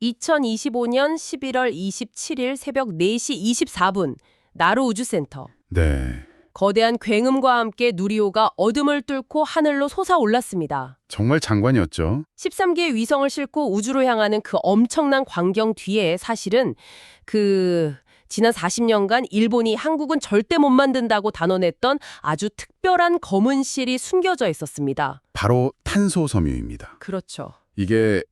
2025년 11월 27일 새벽 4시 24분 나루 우주센터. 네, 거대한 굉음과 함께 누리호가 어둠을 뚫고 하늘로 솟아올랐습니다. 정말 장관이었죠. 13개의 위성을 싣고 우주로 향하는 그 엄청난 광경 뒤에 사실은 지난 40년간 일본이 한국은 절대 못 만든다고 단언했던 아주 특별한 검은 실이 숨겨져 있었습니다. 바로 탄소섬유입니다. 그렇죠. 이게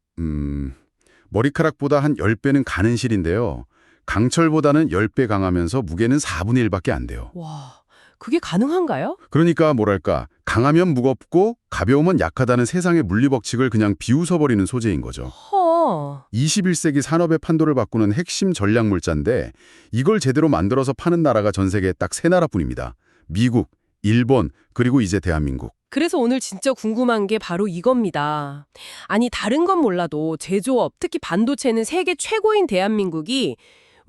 머리카락보다 한 10배는 가는 실인데요. 강철보다는 10배 강하면서 무게는 4분의 1밖에 안 돼요. 와, 그게 가능한가요? 그러니까 뭐랄까, 강하면 무겁고 가벼우면 약하다는 세상의 물리법칙을 그냥 비웃어버리는 소재인 거죠. 허. 21세기 산업의 판도를 바꾸는 핵심 전략 물자인데 이걸 제대로 만들어서 파는 나라가 전 세계에 딱 3나라뿐입니다. 미국, 일본, 그리고 이제 대한민국. 그래서 오늘 진짜 궁금한 게 바로 이겁니다. 아니, 다른 건 몰라도 제조업, 특히 반도체는 세계 최고인 대한민국이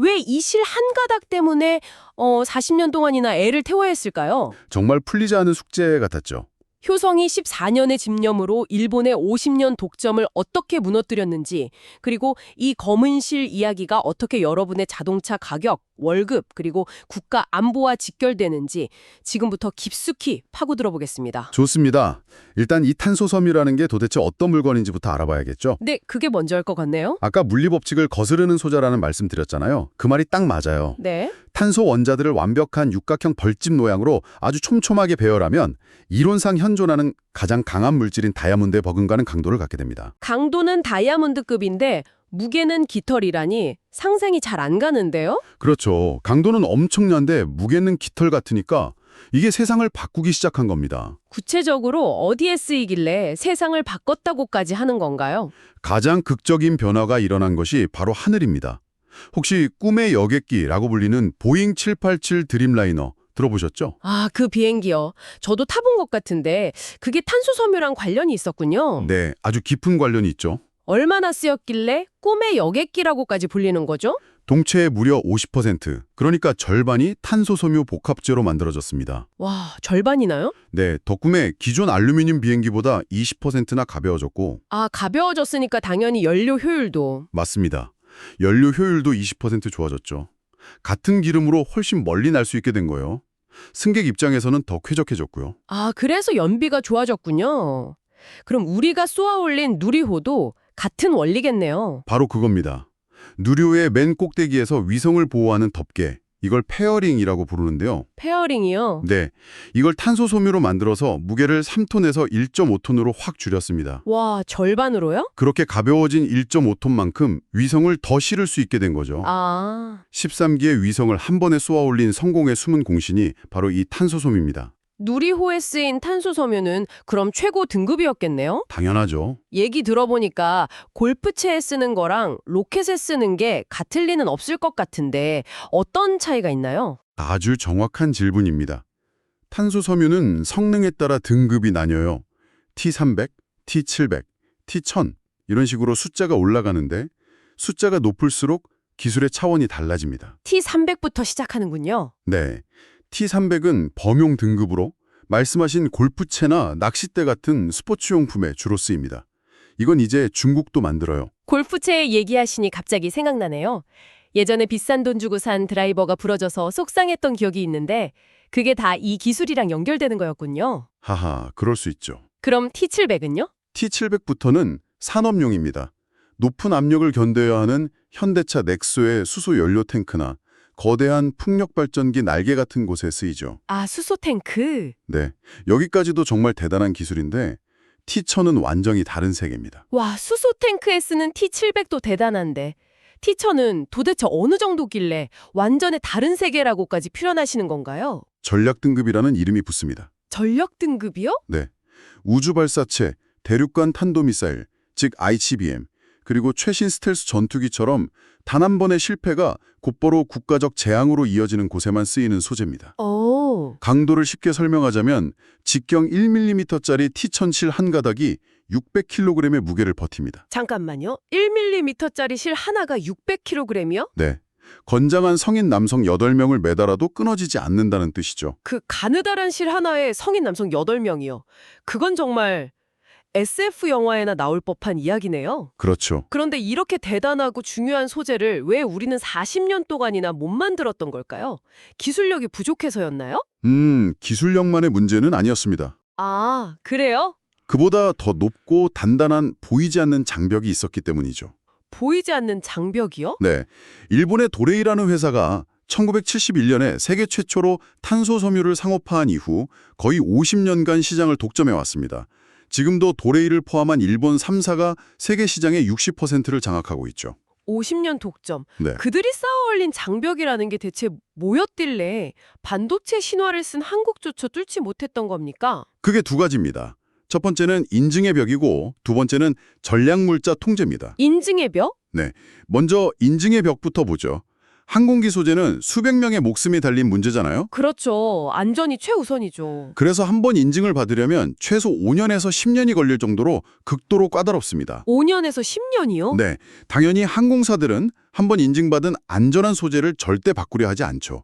왜 이 실 한 가닥 때문에 40년 동안이나 애를 태워야 했을까요? 정말 풀리지 않은 숙제 같았죠. 효성이 14년의 집념으로 일본의 50년 독점을 어떻게 무너뜨렸는지, 그리고 이 검은 실 이야기가 어떻게 여러분의 자동차 가격, 월급, 그리고 국가 안보와 직결되는지 지금부터 깊숙이 파고들어 보겠습니다. 좋습니다. 일단 이 탄소섬유라는 게 도대체 어떤 물건인지부터 알아봐야겠죠. 네, 그게 먼저일 것 같네요. 아까 물리법칙을 거스르는 소자라는 말씀 드렸잖아요. 그 말이 딱 맞아요. 네. 탄소 원자들을 완벽한 육각형 벌집 모양으로 아주 촘촘하게 배열하면 이론상 현존하는 가장 강한 물질인 다이아몬드에 버금가는 강도를 갖게 됩니다. 강도는 다이아몬드급인데 무게는 깃털이라니 상상이 잘 안 가는데요? 그렇죠. 강도는 엄청난데 무게는 깃털 같으니까 이게 세상을 바꾸기 시작한 겁니다. 구체적으로 어디에 쓰이길래 세상을 바꿨다고까지 하는 건가요? 가장 극적인 변화가 일어난 것이 바로 하늘입니다. 혹시 꿈의 여객기라고 불리는 보잉 787 드림라이너 들어보셨죠? 아, 그 비행기요. 저도 타본 것 같은데 그게 탄소섬유랑 관련이 있었군요. 네, 아주 깊은 관련이 있죠. 얼마나 쓰였길래 꿈의 여객기라고까지 불리는 거죠? 동체의 무려 50%, 그러니까 절반이 탄소섬유 복합재로 만들어졌습니다. 와, 절반이나요? 네, 덕분에 기존 알루미늄 비행기보다 20%나 가벼워졌고, 아, 가벼워졌으니까 당연히 연료 효율도. 맞습니다. 연료 효율도 20% 좋아졌죠. 같은 기름으로 훨씬 멀리 날 수 있게 된 거예요. 승객 입장에서는 더 쾌적해졌고요. 아, 그래서 연비가 좋아졌군요. 그럼 우리가 쏘아올린 누리호도 같은 원리겠네요. 바로 그겁니다. 누리호의 맨 꼭대기에서 위성을 보호하는 덮개, 이걸 페어링이라고 부르는데요. 페어링이요? 네, 이걸 탄소섬유로 만들어서 무게를 3톤에서 1.5톤으로 확 줄였습니다. 와, 절반으로요? 그렇게 가벼워진 1.5톤만큼 위성을 더 실을 수 있게 된 거죠. 아, 13기의 위성을 한 번에 쏘아 올린 성공의 숨은 공신이 바로 이 탄소섬유입니다. 누리호에 쓰인 탄소섬유는 그럼 최고 등급이었겠네요? 당연하죠. 얘기 들어보니까 골프채에 쓰는 거랑 로켓에 쓰는 게 같을 리는 없을 것 같은데 어떤 차이가 있나요? 아주 정확한 질문입니다. 탄소섬유는 성능에 따라 등급이 나뉘어요. T300, T700, T1000 이런 식으로 숫자가 올라가는데 숫자가 높을수록 기술의 차원이 달라집니다. T300부터 시작하는군요. 네, T300은 범용 등급으로 말씀하신 골프채나 낚싯대 같은 스포츠용품에 주로 쓰입니다. 이건 이제 중국도 만들어요. 골프채 얘기하시니 갑자기 생각나네요. 예전에 비싼 돈 주고 산 드라이버가 부러져서 속상했던 기억이 있는데 그게 다 이 기술이랑 연결되는 거였군요. 하하, 그럴 수 있죠. 그럼 T700은요? T700부터는 산업용입니다. 높은 압력을 견뎌야 하는 현대차 넥소의 수소 연료 탱크나 거대한 풍력 발전기 날개 같은 곳에 쓰이죠. 아, 수소 탱크. 네, 여기까지도 정말 대단한 기술인데 T1000은 완전히 다른 세계입니다. 와, 수소 탱크에 쓰는 T700도 대단한데 T1000은 도대체 어느 정도길래 완전히 다른 세계라고까지 표현하시는 건가요? 전략 등급이라는 이름이 붙습니다. 전력 등급이요? 네, 우주 발사체, 대륙간 탄도미사일, 즉 ICBM, 그리고 최신 스텔스 전투기처럼 단 한 번의 실패가 곧바로 국가적 재앙으로 이어지는 곳에만 쓰이는 소재입니다. 오. 강도를 쉽게 설명하자면 직경 1mm짜리 T1000 실 한 가닥이 600kg의 무게를 버팁니다. 잠깐만요. 1mm짜리 실 하나가 600kg이요? 네, 건장한 성인 남성 8명을 매달아도 끊어지지 않는다는 뜻이죠. 그 가느다란 실 하나에 성인 남성 8명이요. 그건 정말 SF 영화에나 나올 법한 이야기네요. 그렇죠. 그런데 이렇게 대단하고 중요한 소재를 왜 우리는 40년 동안이나 못 만들었던 걸까요? 기술력이 부족해서였나요? 기술력만의 문제는 아니었습니다. 아, 그래요? 그보다 더 높고 단단한 보이지 않는 장벽이 있었기 때문이죠. 보이지 않는 장벽이요? 네, 일본의 도레이라는 회사가 1971년에 세계 최초로 탄소 섬유를 상업화한 이후 거의 50년간 시장을 독점해 왔습니다. 지금도 도레이를 포함한 일본 3사가 세계 시장의 60%를 장악하고 있죠. 50년 독점. 네. 그들이 쌓아 올린 장벽이라는 게 대체 뭐였길래 반도체 신화를 쓴 한국조차 뚫지 못했던 겁니까? 그게 두 가지입니다. 첫 번째는 인증의 벽이고 두 번째는 전략물자 통제입니다. 인증의 벽? 먼저 인증의 벽부터 보죠. 항공기 소재는 수백 명의 목숨이 달린 문제잖아요. 그렇죠. 안전이 최우선이죠. 그래서 한 번 인증을 받으려면 최소 5년에서 10년이 걸릴 정도로 극도로 까다롭습니다. 5년에서 10년이요? 네, 당연히 항공사들은 한 번 인증받은 안전한 소재를 절대 바꾸려 하지 않죠.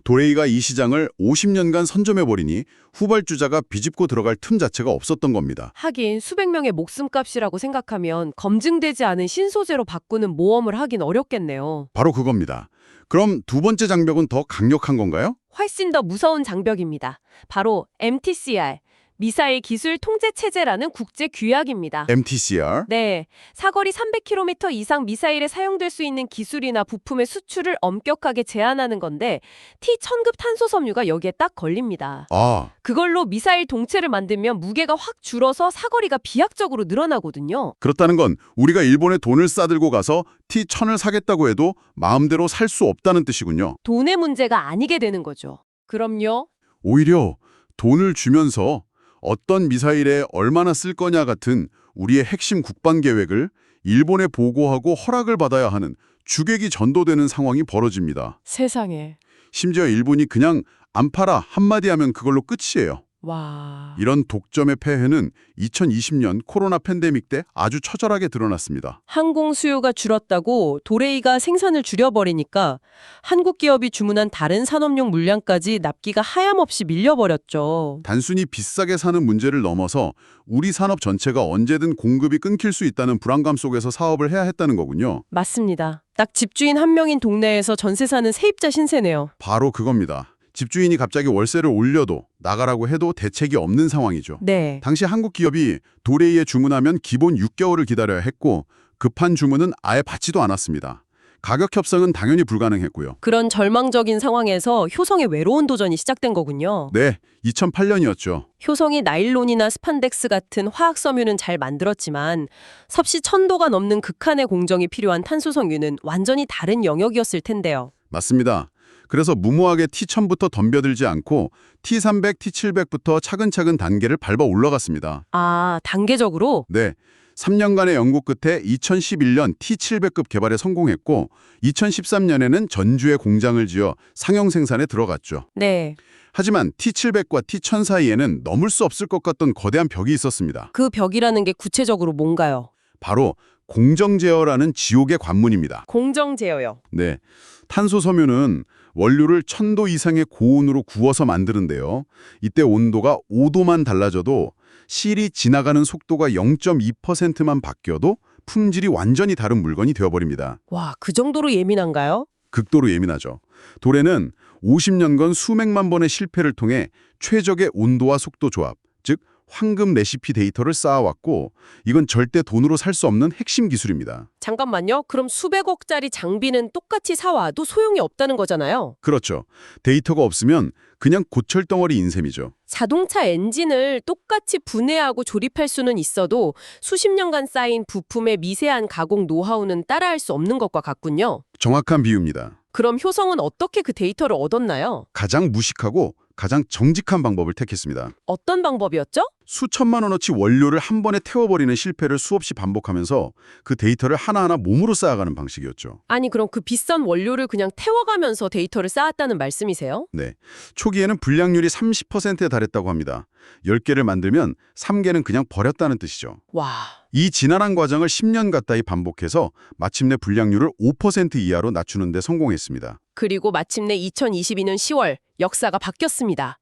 도레이가 이 시장을 50년간 선점해버리니 후발주자가 비집고 들어갈 틈 자체가 없었던 겁니다. 하긴 수백 명의 목숨값이라고 생각하면 검증되지 않은 신소재로 바꾸는 모험을 하긴 어렵겠네요. 바로 그겁니다. 그럼 두 번째 장벽은 더 강력한 건가요? 훨씬 더 무서운 장벽입니다. 바로 MTCR, 미사일 기술 통제 체제라는 국제 규약입니다. MTCR? 네, 사거리 300km 이상 미사일에 사용될 수 있는 기술이나 부품의 수출을 엄격하게 제한하는 건데 T-1000급 탄소 섬유가 여기에 딱 걸립니다. 아, 그걸로 미사일 동체를 만들면 무게가 확 줄어서 사거리가 비약적으로 늘어나거든요. 그렇다는 건 우리가 일본에 돈을 싸들고 가서 T-1000을 사겠다고 해도 마음대로 살 수 없다는 뜻이군요. 돈의 문제가 아니게 되는 거죠. 그럼요. 오히려 돈을 주면서 어떤 미사일에 얼마나 쓸 거냐 같은 우리의 핵심 국방 계획을 일본에 보고하고 허락을 받아야 하는 주객이 전도되는 상황이 벌어집니다. 세상에. 심지어 일본이 그냥 안 팔아 한마디 하면 그걸로 끝이에요. 와. 이런 독점의 폐해는 2020년 코로나 팬데믹 때 아주 처절하게 드러났습니다. 항공 수요가 줄었다고 도레이가 생산을 줄여버리니까 한국 기업이 주문한 다른 산업용 물량까지 납기가 하염없이 밀려버렸죠. 단순히 비싸게 사는 문제를 넘어서 우리 산업 전체가 언제든 공급이 끊길 수 있다는 불안감 속에서 사업을 해야 했다는 거군요. 맞습니다. 딱 집주인 한 명인 동네에서 전세 사는 세입자 신세네요. 바로 그겁니다. 집주인이 갑자기 월세를 올려도 나가라고 해도 대책이 없는 상황이죠. 네. 당시 한국 기업이 도레이에 주문하면 기본 6개월을 기다려야 했고 급한 주문은 아예 받지도 않았습니다. 가격 협상은 당연히 불가능했고요. 그런 절망적인 상황에서 효성의 외로운 도전이 시작된 거군요. 네, 2008년이었죠. 효성이 나일론이나 스판덱스 같은 화학 섬유는 잘 만들었지만 섭씨 1000도가 넘는 극한의 공정이 필요한 탄소 섬유는 완전히 다른 영역이었을 텐데요. 맞습니다. 그래서 무모하게 T1000부터 덤벼들지 않고 T300, T700부터 차근차근 단계를 밟아 올라갔습니다. 아, 단계적으로? 네, 3년간의 연구 끝에 2011년 T700급 개발에 성공했고 2013년에는 전주에 공장을 지어 상용 생산에 들어갔죠. 네. 하지만 T700과 T1000 사이에는 넘을 수 없을 것 같던 거대한 벽이 있었습니다. 그 벽이라는 게 구체적으로 뭔가요? 바로 공정 제어라는 지옥의 관문입니다. 공정 제어요. 네, 탄소 섬유는 원료를 1000도 이상의 고온으로 구워서 만드는데요. 이때 온도가 5도만 달라져도 실이 지나가는 속도가 0.2%만 바뀌어도 품질이 완전히 다른 물건이 되어버립니다. 와, 그 정도로 예민한가요? 극도로 예민하죠. 도래는 50년간 수백만 번의 실패를 통해 최적의 온도와 속도 조합, 즉 황금 레시피 데이터를 쌓아왔고 이건 절대 돈으로 살 수 없는 핵심 기술입니다. 잠깐만요. 그럼 수백억짜리 장비는 똑같이 사와도 소용이 없다는 거잖아요. 그렇죠. 데이터가 없으면 그냥 고철덩어리인 셈이죠. 자동차 엔진을 똑같이 분해하고 조립할 수는 있어도 수십 년간 쌓인 부품의 미세한 가공 노하우는 따라할 수 없는 것과 같군요. 정확한 비유입니다. 그럼 효성은 어떻게 그 데이터를 얻었나요? 가장 무식하고 가장 정직한 방법을 택했습니다. 어떤 방법이었죠? 수천만 원어치 원료를 한 번에 태워버리는 실패를 수없이 반복하면서 그 데이터를 하나하나 몸으로 쌓아가는 방식이었죠. 아니 그럼 그 비싼 원료를 그냥 태워가면서 데이터를 쌓았다는 말씀이세요? 네, 초기에는 불량률이 30%에 달했다고 합니다. 10개를 만들면 3개는 그냥 버렸다는 뜻이죠. 와... 이 지난한 과정을 10년 가까이 반복해서 마침내 불량률을 5% 이하로 낮추는 데 성공했습니다. 그리고 마침내 2022년 10월 역사가 바뀌었습니다.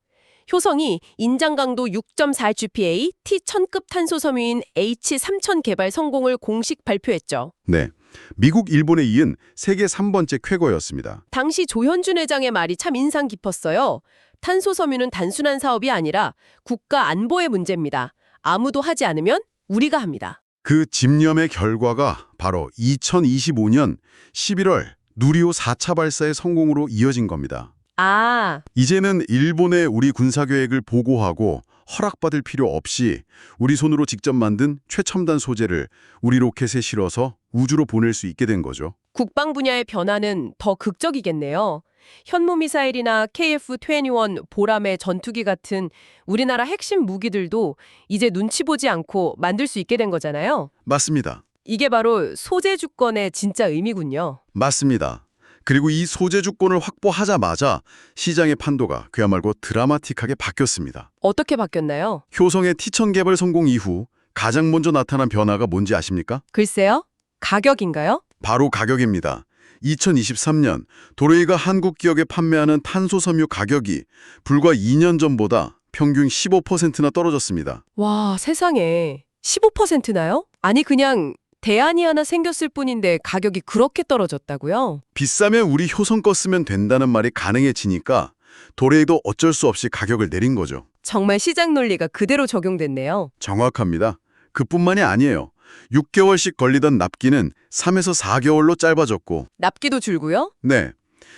효성이 인장 강도 6.4 GPA, T1000급 탄소 섬유인 H3000 개발 성공을 공식 발표했죠. 네, 미국, 일본에 이은 세계 3번째 쾌거였습니다. 당시 조현준 회장의 말이 참 인상 깊었어요. 탄소 섬유는 단순한 사업이 아니라 국가 안보의 문제입니다. 아무도 하지 않으면 우리가 합니다. 그 집념의 결과가 바로 2025년 11월 누리호 4차 발사의 성공으로 이어진 겁니다. 아, 이제는 일본에 우리 군사계획을 보고하고 허락받을 필요 없이 우리 손으로 직접 만든 최첨단 소재를 우리 로켓에 실어서 우주로 보낼 수 있게 된 거죠. 국방 분야의 변화는 더 극적이겠네요. 현무미사일이나 KF-21 보람의 전투기 같은 우리나라 핵심 무기들도 이제 눈치 보지 않고 만들 수 있게 된 거잖아요. 맞습니다. 이게 바로 소재 주권의 진짜 의미군요. 맞습니다. 그리고 이 소재 주권을 확보하자마자 시장의 판도가 그야말로 드라마틱하게 바뀌었습니다. 어떻게 바뀌었나요? 효성의 T1000 개발 성공 이후 가장 먼저 나타난 변화가 뭔지 아십니까? 글쎄요. 가격인가요? 바로 가격입니다. 2023년 도레이가 한국 기업에 판매하는 탄소 섬유 가격이 불과 2년 전보다 평균 15%나 떨어졌습니다. 와, 세상에. 15%나요? 아니 그냥 대안이 하나 생겼을 뿐인데 가격이 그렇게 떨어졌다고요? 비싸면 우리 효성 거 쓰면 된다는 말이 가능해지니까 도레이도 어쩔 수 없이 가격을 내린 거죠. 정말 시장 논리가 그대로 적용됐네요. 정확합니다. 그뿐만이 아니에요. 6개월씩 걸리던 납기는 3에서 4개월로 짧아졌고 납기도 줄고요? 네,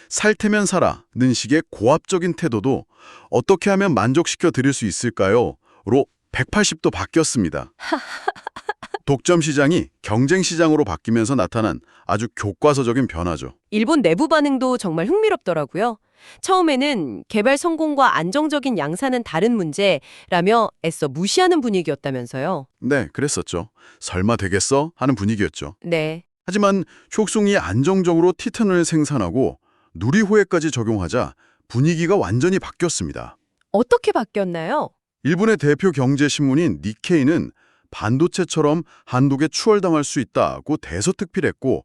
살 테면 사라는 식의 고압적인 태도도 어떻게 하면 만족시켜 드릴 수 있을까요? 로 180도 바뀌었습니다. 독점 시장이 경쟁 시장으로 바뀌면서 나타난 아주 교과서적인 변화죠. 일본 내부 반응도 정말 흥미롭더라고요. 처음에는 개발 성공과 안정적인 양산은 다른 문제라며 애써 무시하는 분위기였다면서요. 네, 그랬었죠. 설마 되겠어? 하는 분위기였죠. 네. 하지만 효성이 안정적으로 티탄을 생산하고 누리호에까지 적용하자 분위기가 완전히 바뀌었습니다. 어떻게 바뀌었나요? 일본의 대표 경제신문인 니케이는 반도체처럼 한국에 추월당할 수 있다고 대서특필했고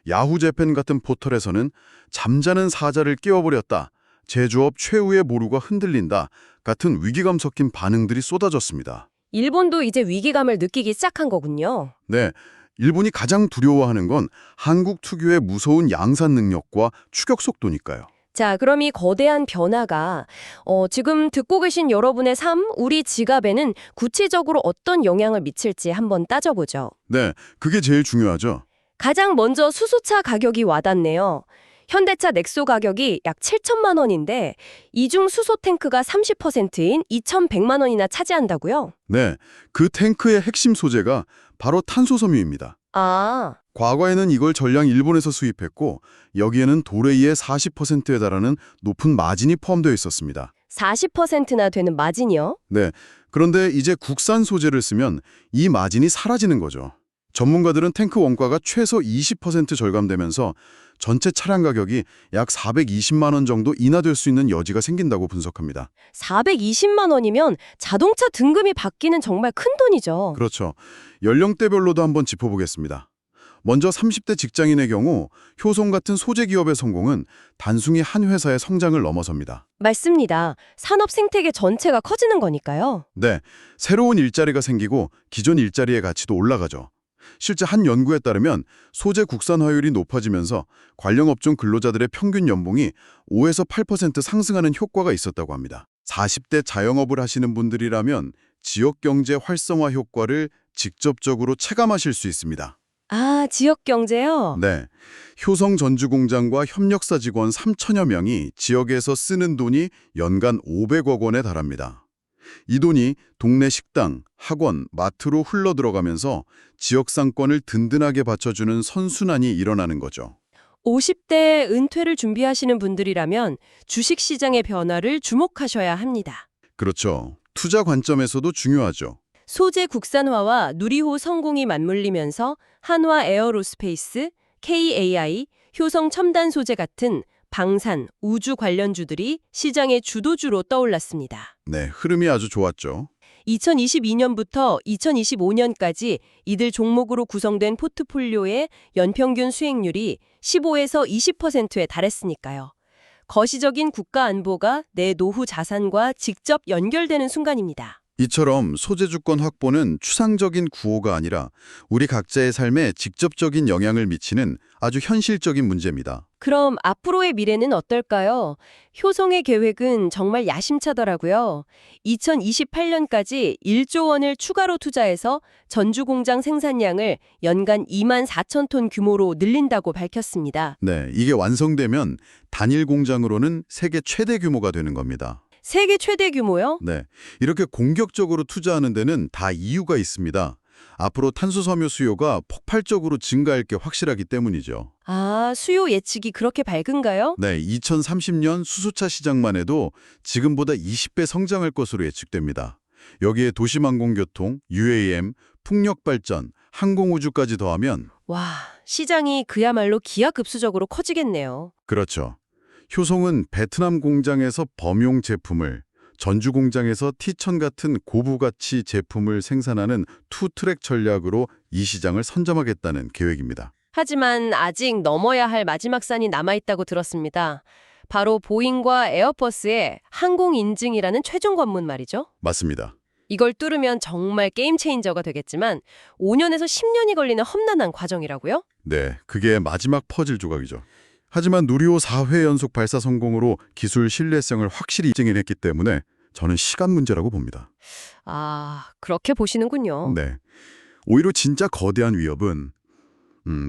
야후재팬 같은 포털에서는 잠자는 사자를 깨워버렸다, 제조업 최후의 모루가 흔들린다 같은 위기감 섞인 반응들이 쏟아졌습니다. 일본도 이제 위기감을 느끼기 시작한 거군요. 네, 일본이 가장 두려워하는 건 한국 특유의 무서운 양산 능력과 추격 속도니까요. 자, 그럼 이 거대한 변화가 지금 듣고 계신 여러분의 삶, 우리 지갑에는 구체적으로 어떤 영향을 미칠지 한번 따져보죠. 네, 그게 제일 중요하죠. 가장 먼저 수소차 가격이 와닿네요. 현대차 넥소 가격이 약 7천만 원인데 이중 수소 탱크가 30%인 2,100만 원이나 차지한다고요? 네, 그 탱크의 핵심 소재가 바로 탄소섬유입니다. 아, 과거에는 이걸 전량 일본에서 수입했고 여기에는 도레이의 40%에 달하는 높은 마진이 포함되어 있었습니다. 40%나 되는 마진이요? 네, 그런데 이제 국산 소재를 쓰면 이 마진이 사라지는 거죠. 전문가들은 탱크 원가가 최소 20% 절감되면서 전체 차량 가격이 약 420만 원 정도 인하될 수 있는 여지가 생긴다고 분석합니다. 420만 원이면 자동차 등급이 바뀌는 정말 큰 돈이죠. 그렇죠. 연령대별로도 한번 짚어보겠습니다. 먼저 30대 직장인의 경우 효성 같은 소재 기업의 성공은 단순히 한 회사의 성장을 넘어섭니다. 맞습니다. 산업 생태계 전체가 커지는 거니까요. 네, 새로운 일자리가 생기고 기존 일자리의 가치도 올라가죠. 실제 한 연구에 따르면 소재 국산화율이 높아지면서 관련 업종 근로자들의 평균 연봉이 5에서 8% 상승하는 효과가 있었다고 합니다. 40대 자영업을 하시는 분들이라면 지역 경제 활성화 효과를 직접적으로 체감하실 수 있습니다. 아, 지역 경제요? 네, 효성 전주공장과 협력사 직원 3천여 명이 지역에서 쓰는 돈이 연간 500억 원에 달합니다. 이 돈이 동네 식당, 학원, 마트로 흘러들어가면서 지역 상권을 든든하게 받쳐주는 선순환이 일어나는 거죠. 50대 은퇴를 준비하시는 분들이라면 주식시장의 변화를 주목하셔야 합니다. 그렇죠. 투자 관점에서도 중요하죠. 소재 국산화와 누리호 성공이 맞물리면서 한화 에어로스페이스, KAI, 효성 첨단 소재 같은 방산, 우주 관련주들이 시장의 주도주로 떠올랐습니다. 네, 흐름이 아주 좋았죠. 2022년부터 2025년까지 이들 종목으로 구성된 포트폴리오의 연평균 수익률이 15에서 20%에 달했으니까요. 거시적인 국가 안보가 내 노후 자산과 직접 연결되는 순간입니다. 이처럼 소재주권 확보는 추상적인 구호가 아니라 우리 각자의 삶에 직접적인 영향을 미치는 아주 현실적인 문제입니다. 그럼 앞으로의 미래는 어떨까요? 효성의 계획은 정말 야심차더라고요. 2028년까지 1조 원을 추가로 투자해서 전주 공장 생산량을 연간 2만 4천 톤 규모로 늘린다고 밝혔습니다. 네, 이게 완성되면 단일 공장으로는 세계 최대 규모가 되는 겁니다. 세계 최대 규모요? 네, 이렇게 공격적으로 투자하는 데는 다 이유가 있습니다. 앞으로 탄소 섬유 수요가 폭발적으로 증가할 게 확실하기 때문이죠. 아, 수요 예측이 그렇게 밝은가요? 네, 2030년 수소차 시장만 해도 지금보다 20배 성장할 것으로 예측됩니다. 여기에 도시망공교통, UAM, 풍력발전, 항공우주까지 더하면 와, 시장이 그야말로 기하급수적으로 커지겠네요. 그렇죠. 효성은 베트남 공장에서 범용 제품을, 전주 공장에서 티천 같은 고부가치 제품을 생산하는 투트랙 전략으로 이 시장을 선점하겠다는 계획입니다. 하지만 아직 넘어야 할 마지막 산이 남아있다고 들었습니다. 바로 보잉과 에어버스의 항공 인증이라는 최종 관문 말이죠. 맞습니다. 이걸 뚫으면 정말 게임 체인저가 되겠지만 5년에서 10년이 걸리는 험난한 과정이라고요? 네, 그게 마지막 퍼즐 조각이죠. 하지만 누리호 4회 연속 발사 성공으로 기술 신뢰성을 확실히 증명했기 때문에 저는 시간 문제라고 봅니다. 아, 그렇게 보시는군요. 네, 오히려 진짜 거대한 위협은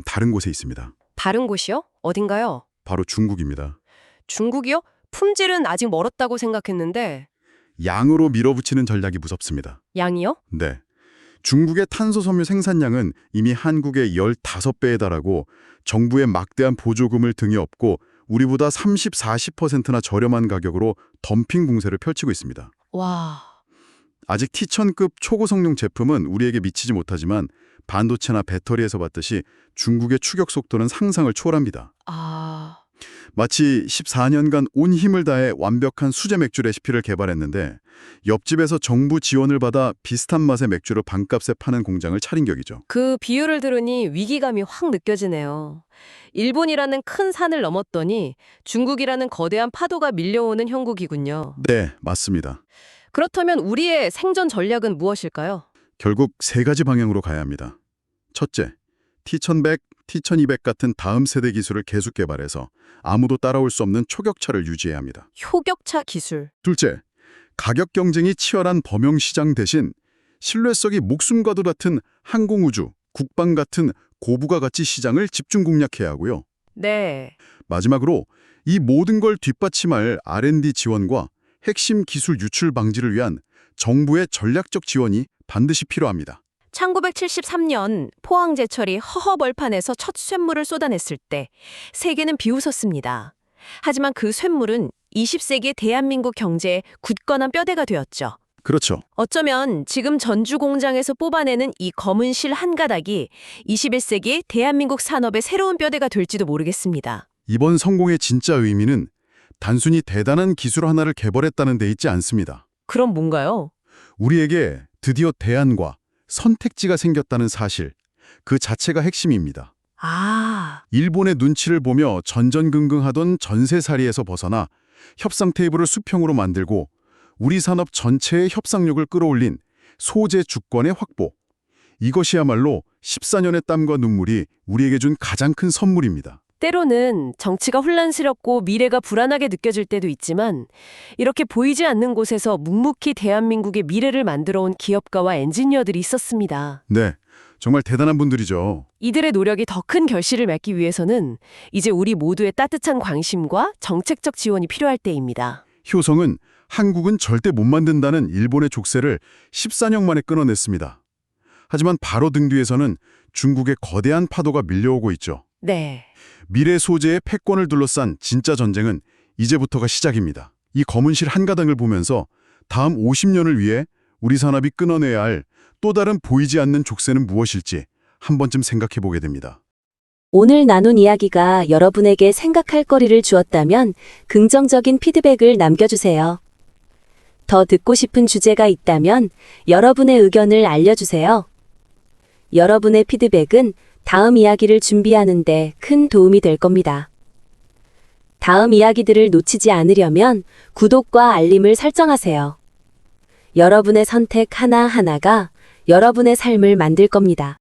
다른 곳에 있습니다. 다른 곳이요? 어딘가요? 바로 중국입니다. 중국이요? 품질은 아직 멀었다고 생각했는데 양으로 밀어붙이는 전략이 무섭습니다. 양이요? 네. 중국의 탄소 섬유 생산량은 이미 한국의 15배에 달하고 정부의 막대한 보조금을 등에 업고 우리보다 30, 40%나 저렴한 가격으로 덤핑 공세를 펼치고 있습니다. 와, 아직 T1000급 초고성능 제품은 우리에게 미치지 못하지만 반도체나 배터리에서 봤듯이 중국의 추격 속도는 상상을 초월합니다. 아, 마치 14년간 온 힘을 다해 완벽한 수제 맥주 레시피를 개발했는데 옆집에서 정부 지원을 받아 비슷한 맛의 맥주를 반값에 파는 공장을 차린 격이죠. 그 비유를 들으니 위기감이 확 느껴지네요. 일본이라는 큰 산을 넘었더니 중국이라는 거대한 파도가 밀려오는 형국이군요. 네, 맞습니다. 그렇다면 우리의 생존 전략은 무엇일까요? 결국 세 가지 방향으로 가야 합니다. 첫째, T1100, T1200 같은 다음 세대 기술을 계속 개발해서 아무도 따라올 수 없는 초격차를 유지해야 합니다. 효격차 기술. 둘째, 가격 경쟁이 치열한 범용 시장 대신 신뢰성이 목숨과도 같은 항공우주, 국방 같은 고부가 가치 시장을 집중 공략해야 하고요. 네. 마지막으로 이 모든 걸 뒷받침할 R&D 지원과 핵심 기술 유출 방지를 위한 정부의 전략적 지원이 반드시 필요합니다. 1973년 포항제철이 허허벌판에서 첫 쇳물을 쏟아냈을 때 세계는 비웃었습니다. 하지만 그 쇳물은 20세기 대한민국 경제의 굳건한 뼈대가 되었죠. 그렇죠. 어쩌면 지금 전주 공장에서 뽑아내는 이 검은 실 한 가닥이 21세기 대한민국 산업의 새로운 뼈대가 될지도 모르겠습니다. 이번 성공의 진짜 의미는 단순히 대단한 기술 하나를 개발했다는 데 있지 않습니다. 그럼 뭔가요? 우리에게 드디어 대안과 선택지가 생겼다는 사실, 그 자체가 핵심입니다. 아, 일본의 눈치를 보며 전전긍긍하던 전세살이에서 벗어나 협상 테이블을 수평으로 만들고 우리 산업 전체의 협상력을 끌어올린 소재 주권의 확보. 이것이야말로 14년의 땀과 눈물이 우리에게 준 가장 큰 선물입니다. 때로는 정치가 혼란스럽고 미래가 불안하게 느껴질 때도 있지만 이렇게 보이지 않는 곳에서 묵묵히 대한민국의 미래를 만들어 온 기업가와 엔지니어들이 있었습니다. 네, 정말 대단한 분들이죠. 이들의 노력이 더 큰 결실을 맺기 위해서는 이제 우리 모두의 따뜻한 관심과 정책적 지원이 필요할 때입니다. 효성은 한국은 절대 못 만든다는 일본의 족쇄를 14년 만에 끊어냈습니다. 하지만 바로 등 뒤에서는 중국의 거대한 파도가 밀려오고 있죠. 네. 미래 소재의 패권을 둘러싼 진짜 전쟁은 이제부터가 시작입니다. 이 검은 실 한 가닥을 보면서 다음 50년을 위해 우리 산업이 끊어내야 할 또 다른 보이지 않는 족쇄는 무엇일지 한 번쯤 생각해 보게 됩니다. 오늘 나눈 이야기가 여러분에게 생각할 거리를 주었다면 긍정적인 피드백을 남겨주세요. 더 듣고 싶은 주제가 있다면 여러분의 의견을 알려주세요. 여러분의 피드백은 다음 이야기를 준비하는 데 큰 도움이 될 겁니다. 다음 이야기들을 놓치지 않으려면 구독과 알림을 설정하세요. 여러분의 선택 하나하나가 여러분의 삶을 만들 겁니다.